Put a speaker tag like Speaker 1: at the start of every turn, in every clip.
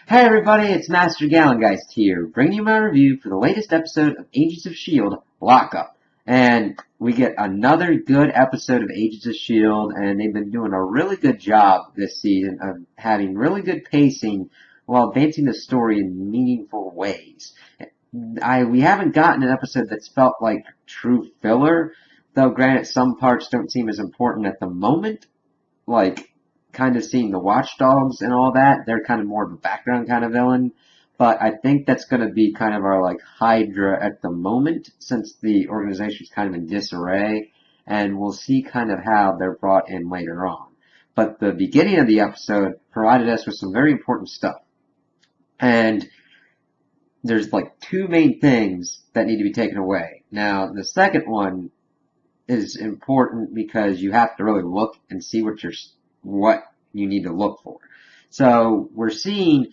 Speaker 1: Hey everybody, it's Master Gallengeist here, bringing you my review for the latest episode of Agents of S.H.I.E.L.D. Lockup. And we get another good episode of Agents of S.H.I.E.L.D., and they've been doing a really good job this season of having really good pacing while advancing the story in meaningful ways. We haven't gotten an episode that's felt like true filler, though granted some parts don't seem as important at the moment, like kind of seeing the watchdogs and all that. They're kind of more of a background kind of villain. But I think that's going to be kind of our like Hydra at the moment, since the organization's kind of in disarray, and we'll see kind of how they're brought in later on. But the beginning of the episode provided us with some very important stuff. And there's like two main things that need to be taken away. Now, the second one is important because you have to really look and see what you need to look for. So we're seeing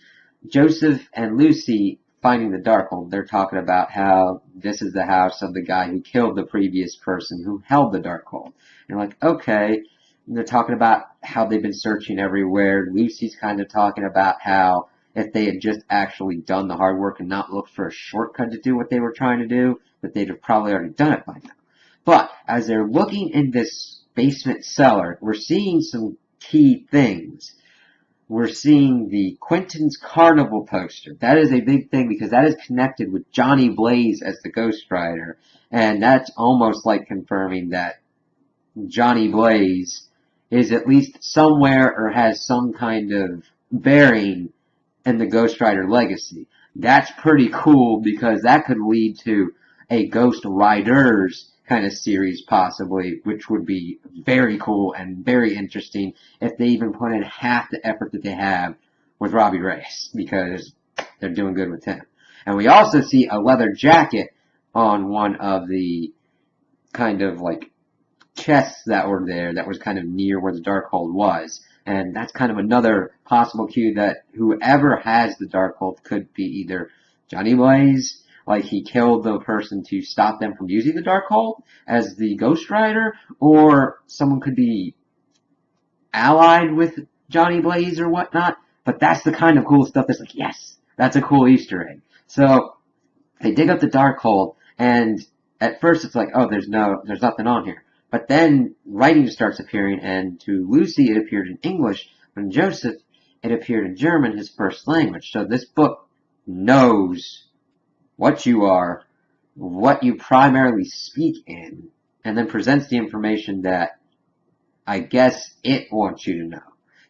Speaker 1: Joseph and Lucy finding the Darkhold. They're talking about how this is the house of the guy who killed the previous person who held the Darkhold. And like, okay. And they're talking about how they've been searching everywhere. Lucy's kind of talking about how if they had just actually done the hard work and not looked for a shortcut to do what they were trying to do, that they'd have probably already done it by now. But as they're looking in this basement cellar, we're seeing some key things. We're seeing the Quentin's Carnival poster. That is a big thing because that is connected with Johnny Blaze as the Ghost Rider. And that's almost like confirming that Johnny Blaze is at least somewhere or has some kind of bearing in the Ghost Rider legacy. That's pretty cool because that could lead to a Ghost Riders kind of series possibly, which would be very cool and very interesting if they even put in half the effort that they have with Robbie Reyes, because they're doing good with him. And we also see a leather jacket on one of the kind of like chests that were there that was kind of near where the Darkhold was. And that's kind of another possible cue that whoever has the Darkhold could be either Johnny Blaze, like he killed the person to stop them from using the Darkhold as the Ghost Rider, or someone could be allied with Johnny Blaze or whatnot. But that's the kind of cool stuff that's like, yes, that's a cool Easter egg. So they dig up the Darkhold, and at first it's like, oh, there's nothing on here. But then writing starts appearing, and to Lucy it appeared in English, but in Joseph it appeared in German, his first language. So this book knows what you are, what you primarily speak in, and then presents the information that I guess it wants you to know.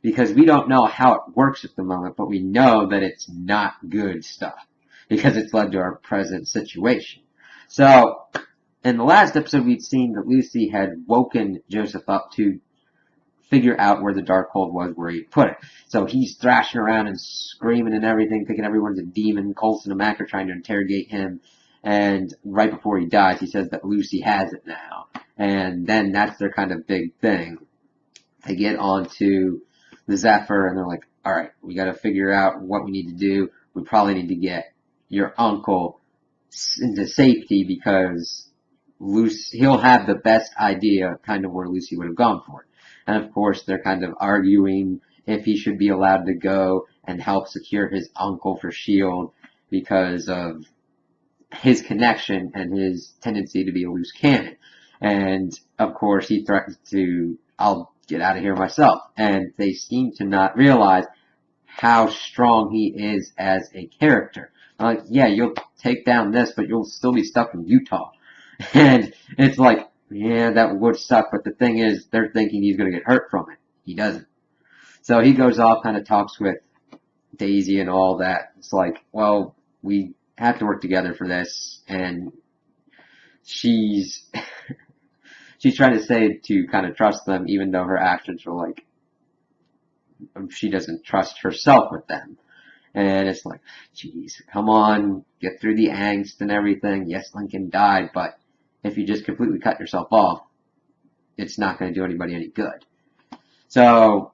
Speaker 1: Because we don't know how it works at the moment, but we know that it's not good stuff, because it's led to our present situation. So, in the last episode we'd seen that Lucy had woken Joseph up to figure out where the Darkhold was, where he put it. So he's thrashing around and screaming and everything, thinking everyone's a demon. Coulson and Mac are trying to interrogate him. And right before he dies, he says that Lucy has it now. And then that's their kind of big thing. They get onto the Zephyr, and they're like, alright, we gotta figure out what we need to do. We probably need to get your uncle into safety because he'll have the best idea kind of where Lucy would have gone for it. And of course, they're kind of arguing if he should be allowed to go and help secure his uncle for S.H.I.E.L.D. because of his connection and his tendency to be a loose cannon. And of course, he threatens to, I'll get out of here myself. And they seem to not realize how strong he is as a character. Like, yeah, you'll take down this, but you'll still be stuck in Utah. And it's like, yeah, that would suck, but the thing is, they're thinking he's going to get hurt from it. He doesn't. So he goes off, kind of talks with Daisy and all that. It's like, well, we have to work together for this, and she's trying to say to kind of trust them, even though her actions are like, she doesn't trust herself with them. And it's like, geez, come on, get through the angst and everything. Yes, Lincoln died, but if you just completely cut yourself off, it's not going to do anybody any good. So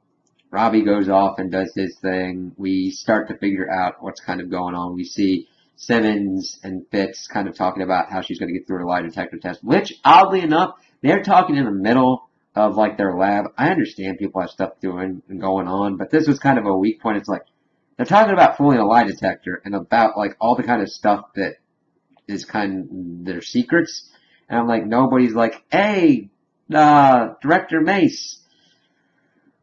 Speaker 1: Robbie goes off and does his thing. We start to figure out what's kind of going on. We see Simmons and Fitz kind of talking about how she's going to get through her lie detector test, which, oddly enough, they're talking in the middle of like their lab. I understand people have stuff doing and going on, but this was kind of a weak point. It's like, they're talking about fooling a lie detector and about like all the kind of stuff that is kind of their secrets. And I'm like, nobody's like, hey, Director Mace,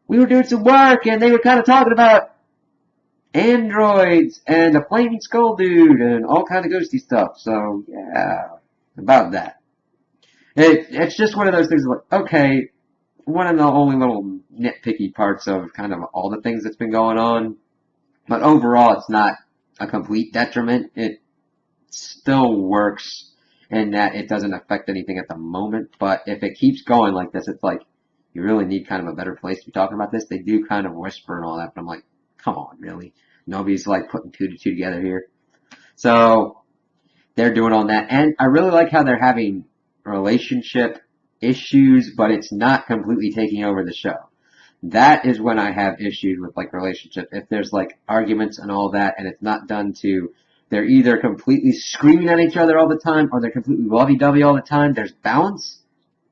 Speaker 1: we were doing some work and they were kind of talking about androids and a flaming skull dude and all kind of ghosty stuff. So yeah, about that. It's just one of those things like, okay, one of the only little nitpicky parts of kind of all the things that's been going on. But overall, it's not a complete detriment. It still works in that it doesn't affect anything at the moment. But if it keeps going like this, it's like you really need kind of a better place to be talking about this. They do kind of whisper and all that, but I'm like, come on, really? Nobody's like putting two to two together here. So they're doing on that. And I really like how they're having relationship issues, but it's not completely taking over the show. That is when I have issues with like relationship. If there's like arguments and all that and it's not done to, they're either completely screaming at each other all the time or they're completely lovey-dovey all the time. There's balance.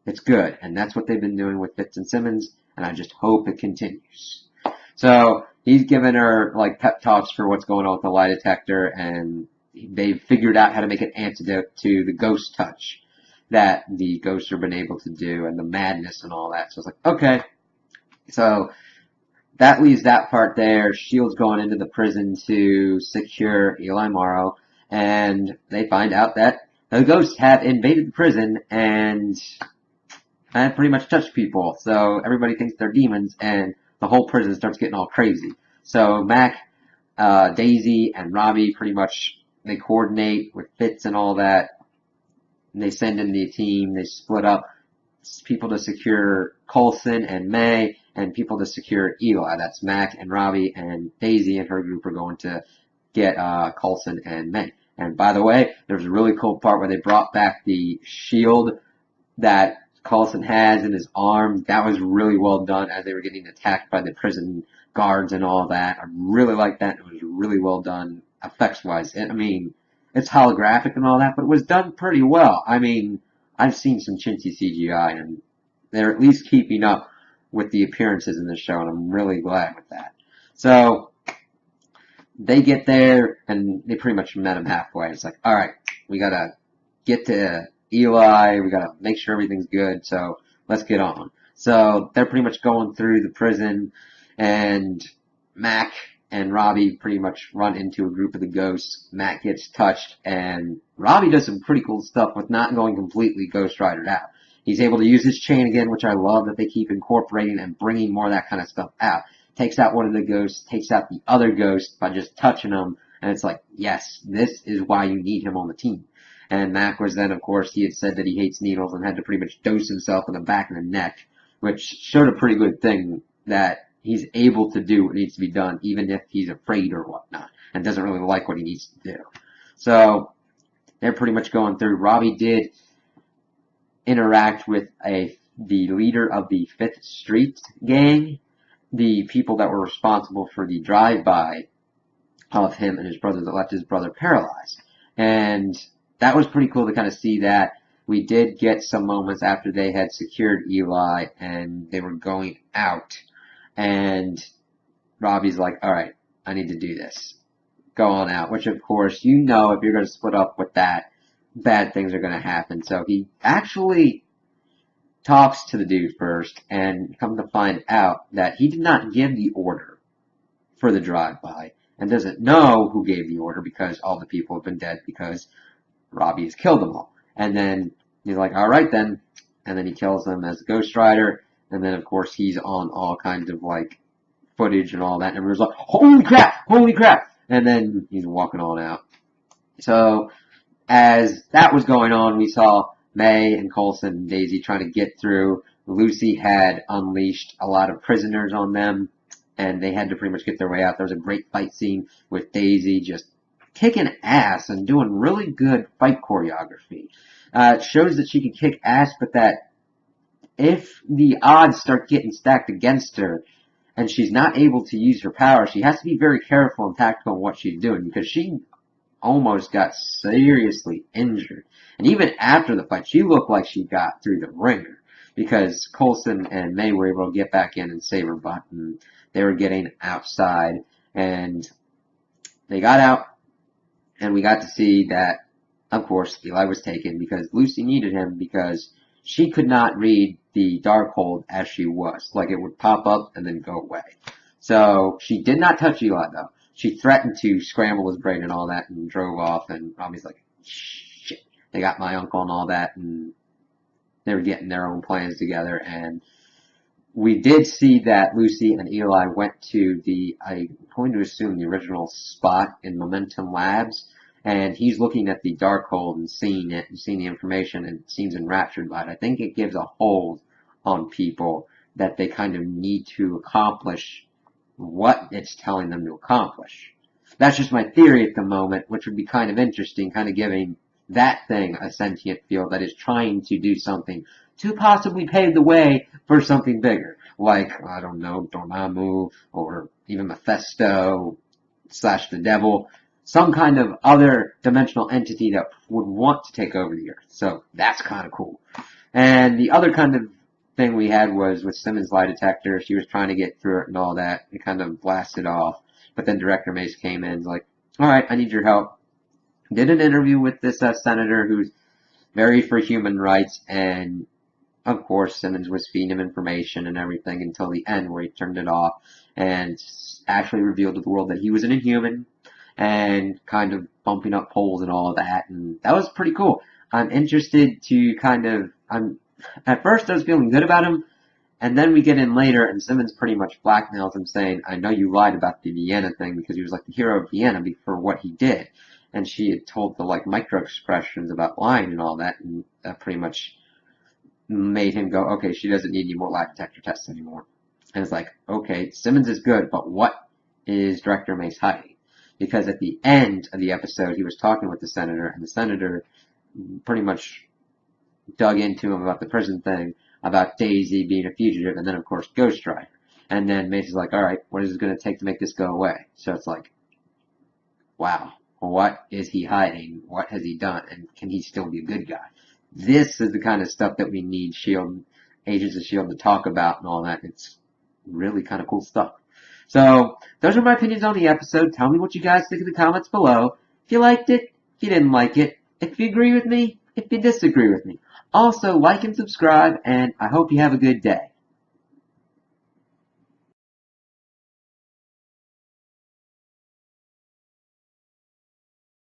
Speaker 1: It's good. And that's what they've been doing with Fitz and Simmons. And I just hope it continues. So he's giving her like pep talks for what's going on with the lie detector, and they've figured out how to make an antidote to the ghost touch that the ghosts have been able to do and the madness and all that. So it's like, okay. So that leaves that part there. Shield's going into the prison to secure Eli Morrow, and they find out that the ghosts have invaded the prison and have pretty much touched people. So everybody thinks they're demons, and the whole prison starts getting all crazy. So Mac, Daisy, and Robbie pretty much, they coordinate with Fitz and all that. And they send in the team. They split up people to secure Coulson and May, and people to secure Eli. That's Mac and Robbie, and Daisy and her group are going to get Coulson and May. And by the way, there's a really cool part where they brought back the shield that Coulson has in his arm. That was really well done as they were getting attacked by the prison guards and all that. I really like that. It was really well done effects-wise. I mean, it's holographic and all that, but it was done pretty well. I mean, I've seen some chintzy CGI, and they're at least keeping up with the appearances in the show, and I'm really glad with that. So they get there, and they pretty much met him halfway. It's like, all right, we gotta get to Eli, we gotta make sure everything's good, so let's get on. So they're pretty much going through the prison, and Mac and Robbie pretty much run into a group of the ghosts. Mac gets touched, and Robbie does some pretty cool stuff with not going completely Ghost Ridered out. He's able to use his chain again, which I love that they keep incorporating and bringing more of that kind of stuff out. Takes out one of the ghosts, takes out the other ghost by just touching them, and it's like, yes, this is why you need him on the team. And Mac was then, of course, he had said that he hates needles and had to pretty much dose himself in the back and the neck, which showed a pretty good thing that he's able to do what needs to be done, even if he's afraid or whatnot, and doesn't really like what he needs to do. So they're pretty much going through. Robbie did interact with the leader of the Fifth Street gang, the people that were responsible for the drive-by of him and his brother that left his brother paralyzed. And that was pretty cool to kind of see that. We did get some moments after they had secured Eli and they were going out. And Robbie's like, all right, I need to do this. Go on out. Which, of course, you know if you're going to split up with that, bad things are going to happen. So he actually talks to the dude first and come to find out that he did not give the order for the drive-by and doesn't know who gave the order because all the people have been dead because Robbie has killed them all. And then he's like, all right then. And then he kills them as a Ghost Rider. And then, of course, he's on all kinds of, like, footage and all that. And everyone's like, holy crap, holy crap. And then he's walking on out. So as that was going on, we saw May and Coulson and Daisy trying to get through. Lucy had unleashed a lot of prisoners on them, and they had to pretty much get their way out. There was a great fight scene with Daisy just kicking ass and doing really good fight choreography. It shows that she can kick ass, but that if the odds start getting stacked against her and she's not able to use her power, she has to be very careful and tactical in what she's doing because she almost got seriously injured. And even after the fight, she looked like she got through the ringer because Coulson and May were able to get back in and save her butt, and they were getting outside. And they got out, and we got to see that, of course, Eli was taken because Lucy needed him because she could not read the Darkhold as she was. Like, it would pop up and then go away. So she did not touch Eli, though. She threatened to scramble his brain and all that and drove off, and Robbie's like, shit, they got my uncle and all that, and they were getting their own plans together, and we did see that Lucy and Eli went to I'm going to assume the original spot in Momentum Labs, and he's looking at the Darkhold and seeing it, and seeing the information, and seems enraptured by it. I think it gives a hold on people that they kind of need to accomplish what it's telling them to accomplish. That's just my theory at the moment, which would be kind of interesting, kind of giving that thing a sentient field that is trying to do something to possibly pave the way for something bigger. Like, I don't know, Dormammu, or even Mephisto, / the devil. Some kind of other dimensional entity that would want to take over the Earth. So, that's kind of cool. And the other kind of thing we had was with Simmons' lie detector. She was trying to get through it and all that. It kind of blasted off. But then Director Mace came in and was like, alright, I need your help. Did an interview with this senator who's very for human rights, and of course Simmons was feeding him information and everything until the end where he turned it off and actually revealed to the world that he was an Inhuman and kind of bumping up polls and all of that, and that was pretty cool. I'm interested to at first I was feeling good about him, and then we get in later and Simmons pretty much blackmails him saying, I know you lied about the Vienna thing because he was like the hero of Vienna for what he did. And she had told the like micro expressions about lying and all that, and that pretty much made him go, okay, she doesn't need any more lie detector tests anymore. And it's like, okay, Simmons is good, but what is Director Mace hiding? Because at the end of the episode, he was talking with the senator, and the senator pretty much dug into him about the prison thing, about Daisy being a fugitive, and then of course Ghost Rider. And then Mace is like, alright, what is it going to take to make this go away? So it's like, wow, what is he hiding? What has he done? And can he still be a good guy? This is the kind of stuff that we need Agents of S.H.I.E.L.D. to talk about and all that. It's really kind of cool stuff. So, those are my opinions on the episode. Tell me what you guys think in the comments below. If you liked it, if you didn't like it, if you agree with me, if you disagree with me. Also, like and subscribe, and I hope you have a good day.